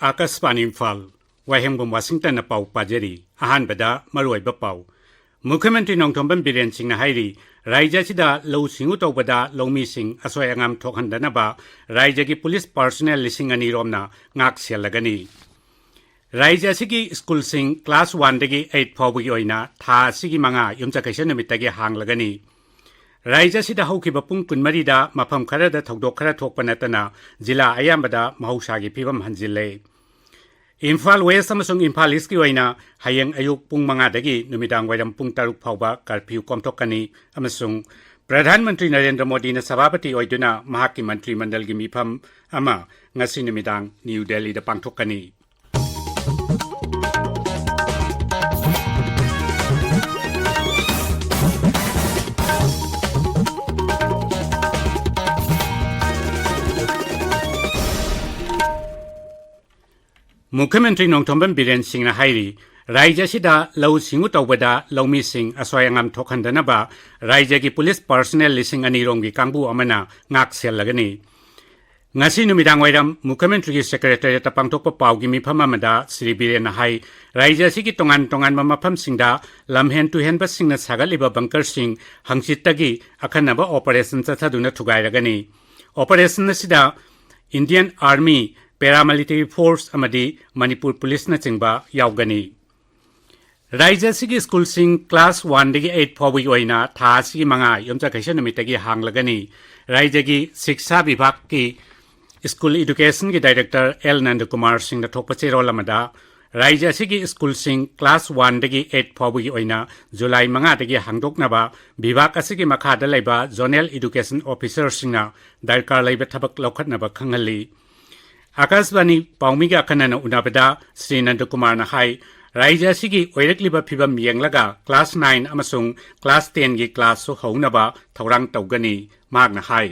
Akashvani Imphal वाहेंगबम Washington पाउ पाजरी अहानबदा मरुइबा पाउ मुख्यमंत्री नोंथोंबम बिरेन सिंह हाइरी राज्यसिदा लौ सिंगु तौबदा लौमी सिंह असोय अंगाम थोखंदनबा राज्यगी पुलिस पर्सनल लिसिंग अनि रोमना ngak सेलगनी राज्यसिगी स्कूल सिंह क्लास 1 दगी 8 फाउबगी ओइना था सिगी मंगा युमचकैसे नमितगी हांगलगनी राज्यसिदा हौखिबा पुंग कुनमरीदा मफम खरदा थौदोक खरा थोकपा नतना जिला अयामबदा महौसागी फिबम हंजिले इम्फाल वेस्ट अमसुंग इम्फाल ईस्ट की ओइना हयेंग अयुक पुंग मंगादगी नुमिदांग वाइरम पुंग तरुक फाउबा कर्फ्यू कोमथोकनी अमसुंग प्रधानमंत्री नरेंद्र मोदी ने सभापति ओइदुना महाकी मंत्री मंडल की मिफम अमा ngasi नुमिदांग न्यू दिल्ली दा पांगथोकनी मुख्यमंत्री नोंथोंबम बिरेन सिंह हाइरी राज्यसिदा लौ सिंगु तौबदा लौमी सिंह असोय अंगाम थोखंदनबा राज्यगी पुलिस पर्सनल लिसिंग अनि रोंगी कांगबु अमना ngak सेलगनी ngasi नुमिदांग वाइरम मुख्यमंत्री की सेक्रेटरीट पांगथोकपा पाउगी मिफम अमदा श्री बिरेन हाई राज्यसिगी तोंगान तोंगान मफम सिंगदा लमहेन तुहेनबा सिंगना सागलिबा बंकर सिंह हंगसितगी अखनबा ऑपरेशन चथादुना थुगाइरगनी ऑपरेशन सिदा इंडियन आर्मी पैरामिलिटरी फोर्स अमदी मणिपुर पुलिस न चिंबा यावगनी राज्यसिगी स्कूल सिंह क्लास 1 दगी 8 फाउबगी ओइना था सिगी मंगा युमचकैसे नमितगी हांगलगनी राज्यगी शिक्षा विभाग की स्कूल एजुकेशन की डायरेक्टर एल नंद कुमार सिंह न थोकपा चेरोलमदा राज्यसिगी स्कूल सिंह क्लास 1 दगी 8 फाउबगी ओइना जुलाई 5 दगी हांगदोकनबा विभाग असिगी मखादा लैबा जोनल एजुकेशन ऑफिसर सिंगना दरकार लैबा थबक लौखटनबा खंगली Akashvani पाउमीगा अखनन उनाबदा Shri Nand Kumar high राज्यसिगी ओइरकलिबा फिबम येंगलगा class 9 अमसुंग class 10 की क्लास हौनबा थौरांग तौगनी मागना हाई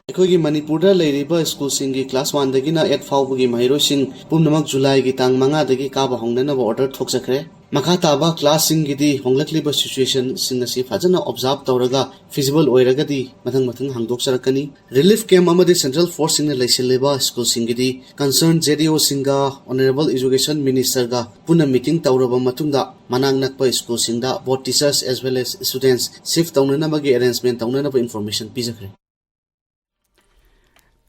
अखोगी मणिपुरदा लेरिबा स्कूल सिंह की क्लास 1 दगिना 8 फाउबगी महिरो सिंह पुमनमक जुलाई की तांग 5 दगी काबा होंगनबा ऑर्डर थोकजखरे मखा ताबा क्लास सिंह की होंगलकलिबा सिचुएशन सिंह असि फजना ऑब्जर्व तौरगा फिजिबल ओइरगदी मथंग मथंग हांगदोकसरकनी रिलीफ कैम्प अमदि सेंट्रल फोर्स सिंह लैसिलेबा स्कूल सिंह की कंसर्न जेडीओ सिंगा ऑनरेबल एजुकेशन मिनिस्टर गा पुना मीटिंग तौरबा मतुंगा मनांग नकपा स्कूल सिंह both teachers as well as students shift तौननबगी अरेंजमेंट तौननबा इंफॉर्मेशन पिजखरे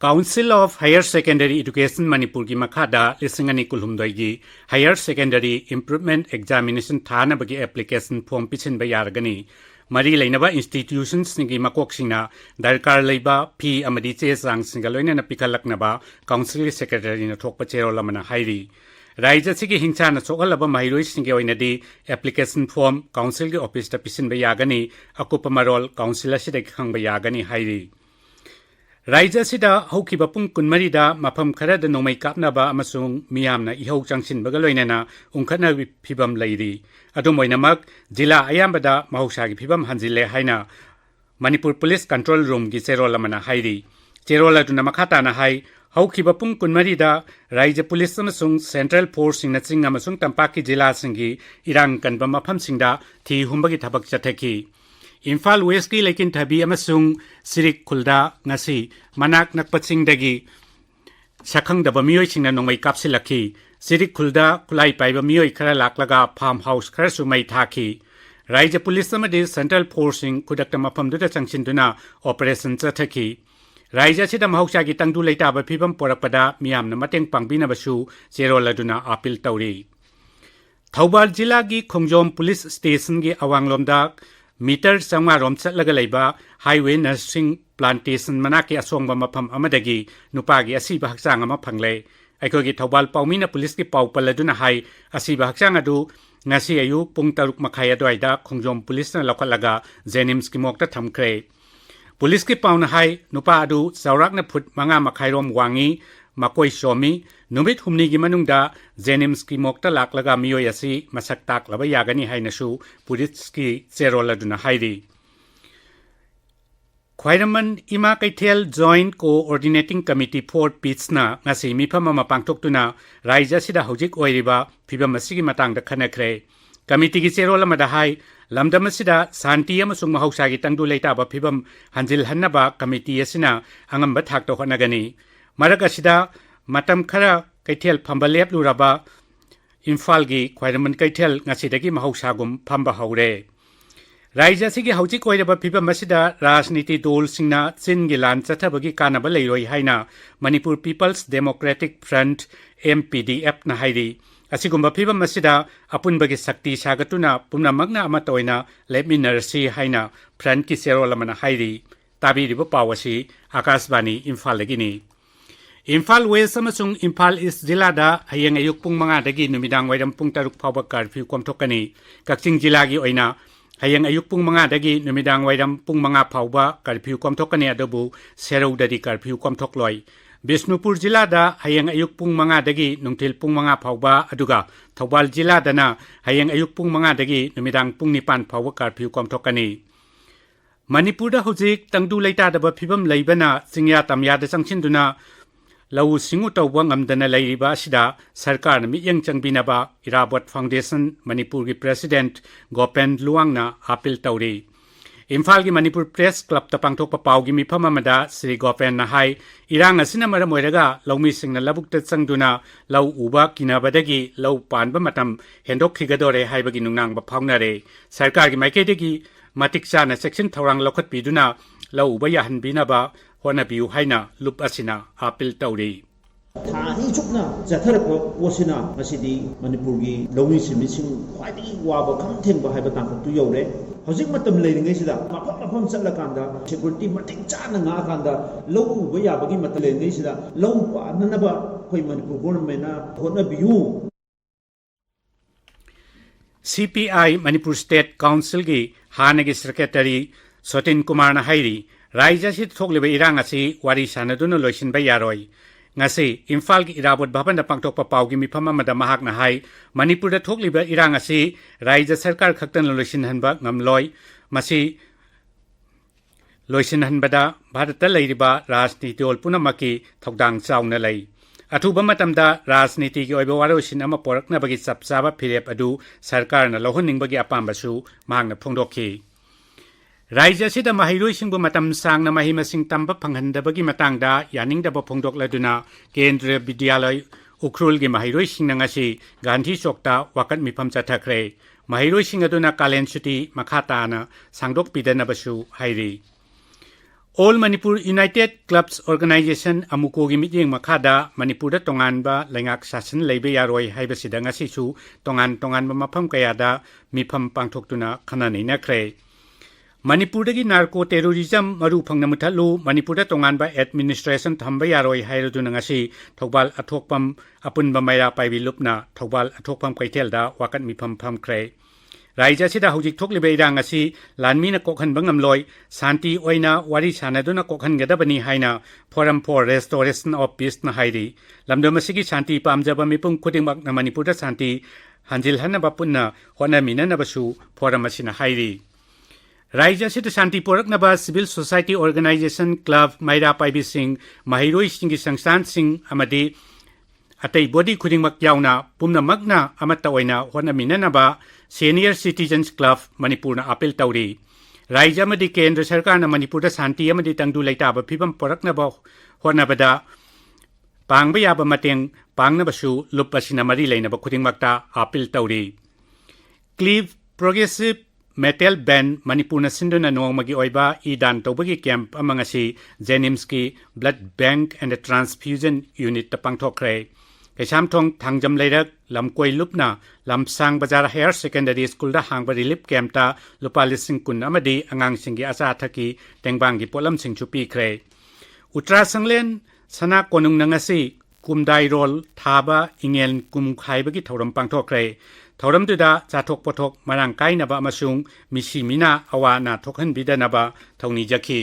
council of higher secondary education Manipur की मखादा लिसिंगनी कुलहुमदगी हायर सेकेंडरी इम्प्रूवमेंट एग्जामिनेशन थानबगी एप्लीकेशन फॉर्म पिछिन यारगनी मरी लेनबा इंस्टीट्यूशंस की मकोक्सिंगना दरकार लेबा फी अमदी चे चांगसिंगा लोइनना पिखलकनबा काउंसिल सेक्रेटरी न थोकपा चेरोलमना हाइरी राज्यसिगी हिंसाना सोगलबा महिरोइसिंगे ओइनदी एप्लीकेशन फॉर्म काउंसिल की ऑफिस ता पिछिन यागनी अकुपा मरोल काउंसिल असिदगी खंगबा यागनी हाइरी राज्यसिदा हौखिबा पुंग कुनमरीदा मफम खरद नोमै कापनबा अमसुंग मियामना इहौ चांगसिनबगा लोइनना उंखना फिबम लैरी अदुमोइनमक जिला अयामबदा महौसागी फिबम हंजिले हाइना मणिपुर पुलिस कंट्रोल रूम की चेरोलमना हाइरी चेरोल अदुना मखाताना हाइ हौखिबा पुंग कुनमरीदा राज्य पुलिस अमसुंग सेंट्रल फोर्स सिंगना चिंग अमसुंग तंपाकी जिला सिंगी इरांग कनबा मफम सिंगदा थी हुंबगी थबक चथेखी इम्फाल वेस्ट की लेकिन थबी अमसुंग सिरिक खुलदा ngasi मनाक नकपचिंगदगी सखंगदबा मियोइसिंगना नोंमै कापसिलखी सिरिक खुलदा खुलाई पाइबा मियोइ खरा लाकलगा फार्म हाउस खरा सुमै थाखी राज्य पुलिस अमदि सेंट्रल फोर्सिंग खुदक्ता मफमदुदा चंगसिनदुना ऑपरेशन चथखी राज्यसिदा महौसागी तंगदु लेताबा फिबम पोरकपदा मियामना मतेंग पांगबिनबसु चेरोलदुना अपील तौरी थौबाल जिला की खोंजोम पुलिस स्टेशन की अवांगलोमदा मीटर 500 रोम चलगा लेबा हाईवे नर्सिंग प्लांटेशन मना के असोंग मफम अमदगी नुपागी असीबा हक्चांग अमा फंगले अखोगी थौबाल पाउमीना पुलिस की पाउ पल्लदुना हाई असीबा हक्चांग अदु ngasi ayu pung 6 makhai adwaida khongjom police न लखलगा जेनिम्स की मोकता थमख्रे पुलिस की पाउना हाई नुपा अदु चौराकना फुट 5 मखाइरोम वांगी मकोई सोमी नुमित हुमनी की मनुंगदा जेनिम्स की मोकता लाकलगा मियोय असि मसक ताकलबा यागनी हाइनसु पुलिस की चेरोलदुना हाइरी ख्वाइरमन इमा कैथेल जॉइंट कोऑर्डिनेटिंग कमिटी फॉर पीसना ngasi मिफम अमा पांगथोकतुना राज्यसिदा हौजिक ओइरिबा फिबम असिगी मतांगदा खनखरे कमिटी की चेरोलमदा हाई लमदमसिदा शांति अमसुंग महौसागी तंगदु लेताबा फिबम हंजिल हन्नबा कमिटी असिना अंगंबा थाकतो होनगनी मरक असिदा matam khara kaitel phamba lepluraba Imphal gi khwairaman kaitel ngasidagi mahausagum phamba haure Raija sigi hauji koiraba phiba masida rajniti dol singna chin gi lan chathabagi kanaba leiroi haina Manipur People's Democratic Front MPDF na hairi asigumba phiba masida apunbagi sakti sagatuna pumnamakna amatoina leminarsi haina front ki serolamana hairi tabiriba pawasi Akashbani Imphal lagini Imphal West amasung Imphal East jilada hayang ayuk pung mga dagi numidang wairam pung taruk phawba curfew komthokani Kaching jilagi oina hayang ayuk pung mga dagi numidang wairam pung mga phawba curfew komthokani adabu seroudadi curfew komthokloi Bisnupur jilada hayang ayuk pung mga dagi nungtil pung mga phawba aduga Thawbal jiladana hayang ayuk pung mga dagi numidang pung nipan phawba curfew komthokani Manipurda hojik tangdu leita daba phibam leibana singya tamya da changchinduna lau singu tawba ngamdana leiriba asida sarkar na miyang changbinaba Irabot Foundation Manipur gi President Gopen Luangna apil tawri Imphal gi Manipur Press Club ta pangthok pa pawgi mifam amada Sri Gopen na hai irang asina maram oiraga laumi singna labukta changduna lau uba kinabadagi lau panba matam hendok khigadore haibagi nungnang ba phawnare sarkar gi maikeidegi matik chana section thorang lokhat piduna lau uba yahan binaba hona biu haina lup asina apil tawri Thani chukna zatharapwa posina masidi Manipurgi lawni simising khwaidagi waba khamthengba haiba tangkhatu yore hojik matam leiringai sida mafam chatlakanda security mating chana nga kanda law uba yabagi matlengai sida law pa nanaba khoi Manipur government na hona biu CPI Manipur State Council gi hanagi secretary Sotin Kumar na hairi Raija si thokleba irang asi wari sanaduna loisinba yaroi ngasi Imphal gi Irabot Bhaban da pangthokpa pawgi mifam amada mahak na hai Manipur da thokliba irang asi Raija sarkar khaktan loisin hanba ngamloi masi loisin hanbada Bharata leiriba rajniti dol punamaki thokdang chauna lei Athuba matamda rajniti gi oiba warosin ama porakna bagi chapchaba phirep adu sarkar na lohonningbagi apambasu mahakna phongdokhi Raija sida mahiroi singbu matam sangna mahimasing tamba panghandabagi matangda yaningdaba phongdokladuna Kendriya Vidyalay Ukhrul gi mahiroi singna ngasi Gandhi Chokta wakat mifam chathakre mahiroi singaduna kalen suti makhatana sangdok pidanabasu hairi All Manipur United Clubs Organization amuko gi miting makhada Manipurda tonganba lengak sasan leibe yaroi haibasida ngasi su tongan mafam kayada mifam pangthoktuna khanani nakre Manipurdagi narco terrorism maru phangna muthalu Manipurda tonganba administration thamba yaroi hairaduna ngasi Thawbal athokpam apunba maira paibi lupna Thawbal athokpam kaithelda wakat mifam phamkre Raija sida hojik thokliba irang asi lanmina kokhanba ngamloi santi oina wari sanaduna kokhangadabani haina Forum for Restoration of Peace na hairi lamdomasigi santi pamjaba mipum khudingmak na Manipurda santi hanjil hanaba punna hona minanabasu forum asina hairi Raija sida Shanti Poraknaba Civil Society Organization Club Maira Paibi Singh Mahiroi Singhi Sangstan Singh Amadi Atai Body Khudingmak Yauna Pumna Magna Amata Oina Hona Minanaba Senior Citizens Club Manipurna Apil Tauri Raija Madi Kendra Sarkarna Manipurda Shanti Amadi Tangdu Laitaba Pibam Poraknaba Hona Bada Pangba Yaba Mateng Pangnabasu Lupasina Mari Lainaba Khudingmakta Apil Tauri Cleve Progressive Metal Band Manipurna Sinduna Nongmagi Oiba Idan Tobagi Camp amangasi Jenimski Blood Bank and the Transfusion Unit tapangthokre Kesamthong Thangjam Leirak Lamkoi Lupna Lamsang Bazar Higher Secondary School da Hangba Relief Camp ta Lupalising Kun amadi angang singi asa thaki tengbangi polam sing chupi kre Utra Sanglen Sana Konung Nangasi Kumdai Rol Thaba Ingel Kum Khaibagi Thoram pangthokre Thoramduda chathok pothok marang kainaba amasung misimina awana thokhan bidanaba thongni jakhi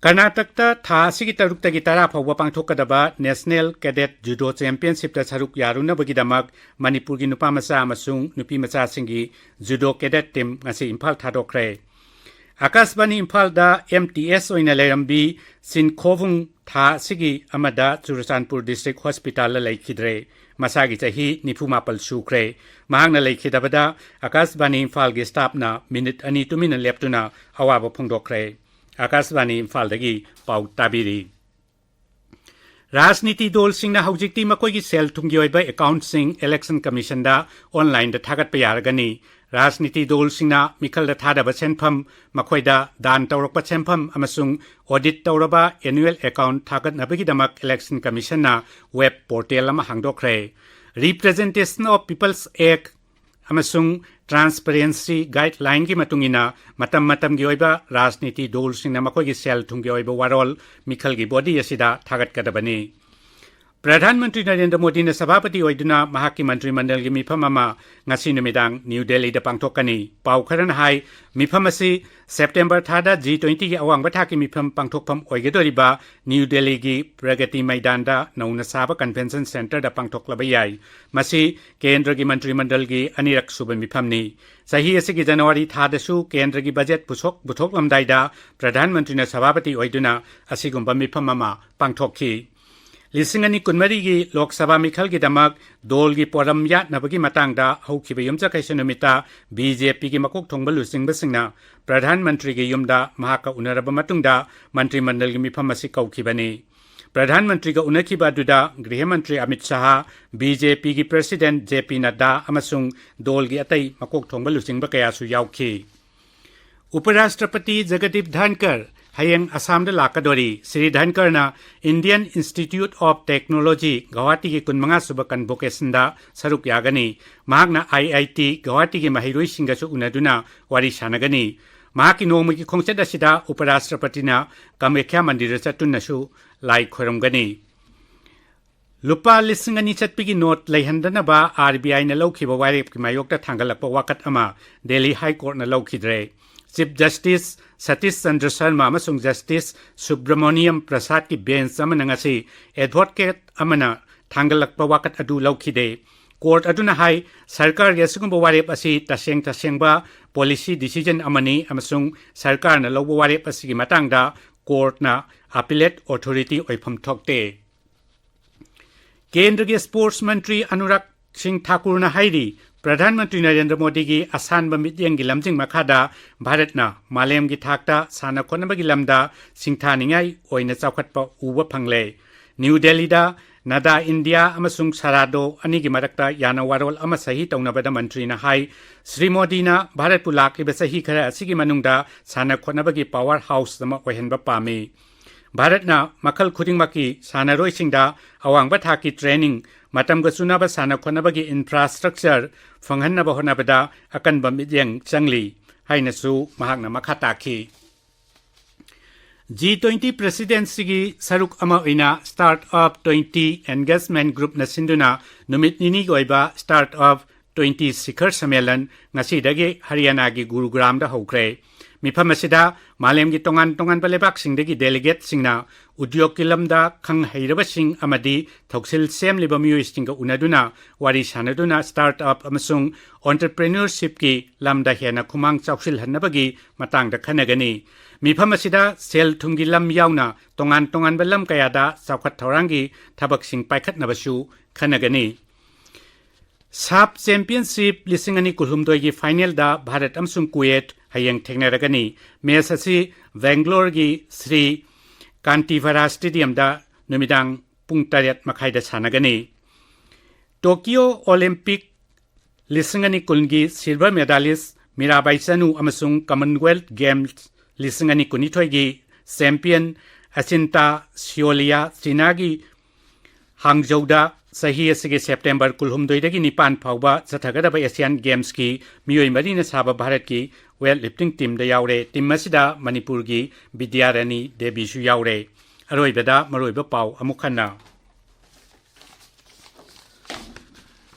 Karnatakta tha sigi taruktagi tara phawba pangthokadaba National Cadet Judo Championship ta saruk yaruna bagidamak Manipur gi nupa macha amasung nupi macha singi Judo Cadet team ngasi Imphal thadokre Akashbani Imphal da MTS oina lerambi sin khovung tha sigi amada Churachandpur District Hospital la laikhidre Masagi chahi nifumapal sukre mahangna laikhidabada Akashbani Imphal gi staff na minute ani tumina leptuna awaba phongdokre Akashbani Imphal dagi pau tabiri राजनीति दलसिंगना हौजिक्ति मकोइगी cell थुंगी ओइबा अकाउंटसिंग election कमीशनदा online दा थागतपा यारगनी राजनीति दलसिंगना मिखलदा थादबा सेनफम मखोइदा दान तौरकपा सेनफम अमसुंग audit तौरबा एनुअल अकाउंट थागतनबगिदमक इलेक्शन कमीशनना वेब पोर्टल अमा हांगदोखरे रिप्रेजेंटेशन ऑफ पीपल्स एक्ट अमसुंग ट्रांसपेरेंसी गाइडलाइन की मतुंगिना मतम मतम की ओइबा राजनीति दलसिंगना मखोइगी सेल थुंगी ओइबा वारोल मिखल की बॉडी असिदा थागतकदबनी प्रधानमंत्री नरेंद्र मोदी ने सभापति ओइदुना महाकी मंत्रिमंडल की मिफम अमा ngasi numitang न्यू दिल्ली दा पांगथोकनी पाउ खरन हाई मिफम असि सेप्टेम्बर थादा G20 की अवांग बथाकी मिफम पांगथोकफम ओइगेदोरिबा न्यू दिल्ली की प्रगति मैदान दा नौना साबा कन्वेंशन सेंटर दा पांगथोकलबा याई मसि केंद्र की मंत्रिमंडल की अनिरक सुब मिफमनी सही असि की जनवरी थादसु केंद्र की बजट पुथोकलमदाइदा प्रधानमंत्री ने सभापति ओइदुना असिगुंबा मिफम अमा पांगथोकखी लिसिंगनी कुनमरी की लोकसभा मिखल की दमक दोल की पोरम यातनबगी मतंगदा हौखिबा युमचा कैसनुमिता बीजेपी की मकोक थोंगबा लुसिंगबसिंगना प्रधानमंत्री की युमदा महाका उनरबा मतुंगदा मंत्रिमंडल की मिफम असि कौखिबनी प्रधानमंत्री का उनखिबा दुदा गृह मंत्री अमित शाह बीजेपी की प्रेसिडेंट जेपी नड्डा अमसुंग दोल की अतई मकोक थोंगबा लुसिंगबा कयासु याउखि उपराष्ट्रपति जगदीप धनकर हयंग असम लाकदोरी श्री धनकरना Indian institute of technology Guwahati की कुनमंगा सुब कन्वोकेशन सरुक यागनी महाकना IIT गुवाहाटी की महिरोइसिंगसु उनदुना वारी सानगनी महाकी नोंम की खोंचत असिदा उपराष्ट्रपतिना कामाख्या मंदिर चतुनसु लाई खोरमगनी लुपा लिसिंग अनि चटपी की नोट लैहंदनबा RBI न लौखिबा वारेप की मायोक्ता थांगलकपा वाकत अमा दिल्ली हाई कोर्ट न लौखिद्रे chief justice Satish Chandra Sharma अमसुंग justice Subramaniam प्रसाद की बेंच अमनंगसी एडवोकेट अमना थांगलकपा वाकत अदु लौखिदे कोर्ट अदुना हाई सरकार यसुगुंबा वारेप असि तसेंगबा पॉलिसी डिसीजन अमनी अमसुंग सरकार न लौबा वारेप असि की मतंगदा कोर्ट ना अपीलेट अथॉरिटी ओइफम थोकते केंद्र के स्पोर्ट्स मंत्री अनुराग सिंह ठाकुर ने हाईरी प्रधानमंत्री नरेंद्र मोदी की असानब मित्यंग की लमजिंग मखादा भारतना मालेम की थाकता साना खोनबगी लमदा सिंथानिंगाई ओइना चौखटपा उबा फंगले न्यू दिल्ली दा नदा इंडिया अमसुंग सरादो अनि की मरक्ता याना वारोल अमा सही तौनबदा मंत्री ना हाई श्री मोदी ना भारत पुलाकी सही खरा असिगी मनुंगदा साना खोनबगी पावर हाउस दमा ओहेनबा पामी भारतना मखल खुदिंगमकी सानारोइसिंगदा अवांगबा थाकी ट्रेनिंग मतमगा चुनाबा साना खोनबगी इंफ्रास्ट्रक्चर फंगहन्नबा होनबदा अकनबा मित्यंग चंगली हाइनसु महाकना मखा ताखी G20 प्रेसिडेंसी की सरुक अमा ओइना स्टार्टअप 20 एंगेजमेंट ग्रुप न सिंदुना नुमित निनी गोइबा स्टार्टअप 20 शिखर सम्मेलन ngasiदगी हरियाणा की गुरुग्राम दा हौख्रे मिफम असिदा मालेम की तोंगान तोंगान लेबाक सिंगदगी डेलीगेट सिंगना उद्योग की लमदा खंग हैरबा सिंग अमदी थौसिल सेमलिबा मियोइसिंग उनदुना वारी सानदुना स्टार्टअप अमसुंग एंटरप्रेन्योरशिप की लमदा हेना खुमांग चौसिल हन्नबगी मतंगदा खनगनी मिफम असिदा सेल थुंगी लम यावना तोंगान तोंगान लम कयादा चौखट थौरांगी थबक सिंग पाइखतनबसु खनगनी साब चैंपियनशिप लिसिंगनी कुलहुमदोय की फाइनल दा भारत अमसुंग कुवेत हयंग थेंगनरगनी मैच असि बेंगलोर की श्री कांटीवरा स्टेडियम दा नुमिदांग पुंग 8 मखाइदा सानगनी टोक्यो ओलंपिक लिसिंगनी कुलगी सिल्वर मेडलिस्ट मीराबाई चनु अमसुंग कॉमनवेल्थ गेम्स लिसिंगनी कुनिथोय की चैंपियन अचिंता सियोलिया चीना की हांगजौदा सही असगे सेप्टेम्बर कुलहुमदोइदगी निपान फाउबा चथगदबा एशियन गेम्स की मियोय मरीना साबा भारत की वेट लिफ्टिंग टीम दा यावरे टीम मसिदा मणिपुर की विद्यारानी देवीसु यावरे अरोइबदा मरोइबा पाउ अमुखना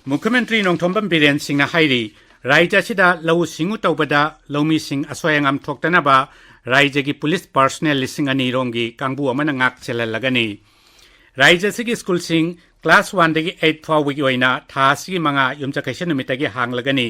मुख्यमंत्री नोंथोंबम बिरेन सिंह हाइरी राज्य सिदा लौ सिंगु तौबदा लौमी सिंह असोयंगम थोक्तनबा राज्य की पुलिस पर्सनल लिसिंग अनि रोंगी कांगबु अमना ngak चेललगनी राज्य सिगी स्कूल सिंह क्लास 1 दगी 8 फाउबगी ओइना थासी मंगा युमचा कैसन नुमितगी हांगलगनी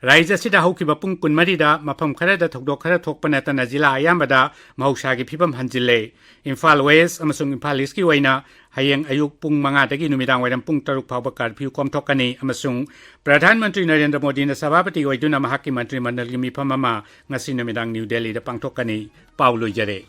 राज्य सिदा हौकिबा पुंग कुनमरीदा मफम खरदा थोकदोक खरा थोकपनतना जिला आयामबदा महौसागी फिबम हंजिले इम्फाल वेस्ट अमसुंग इम्फाल ईस्ट की ओइना हयंग अयुक पुंग मंगा दगी नुमिदांग वैरम पुंग 3 फाउबा कर्फ्यू कोमथोकनी अमसुंग प्रधानमंत्री नरेंद्र मोदी ने सभापति ओइदुना महाकी मंत्रिमंडल की मिफम अमा ngasi नुमिदांग न्यू दिल्ली दा पांगथोकनी पाउ लोइजरे।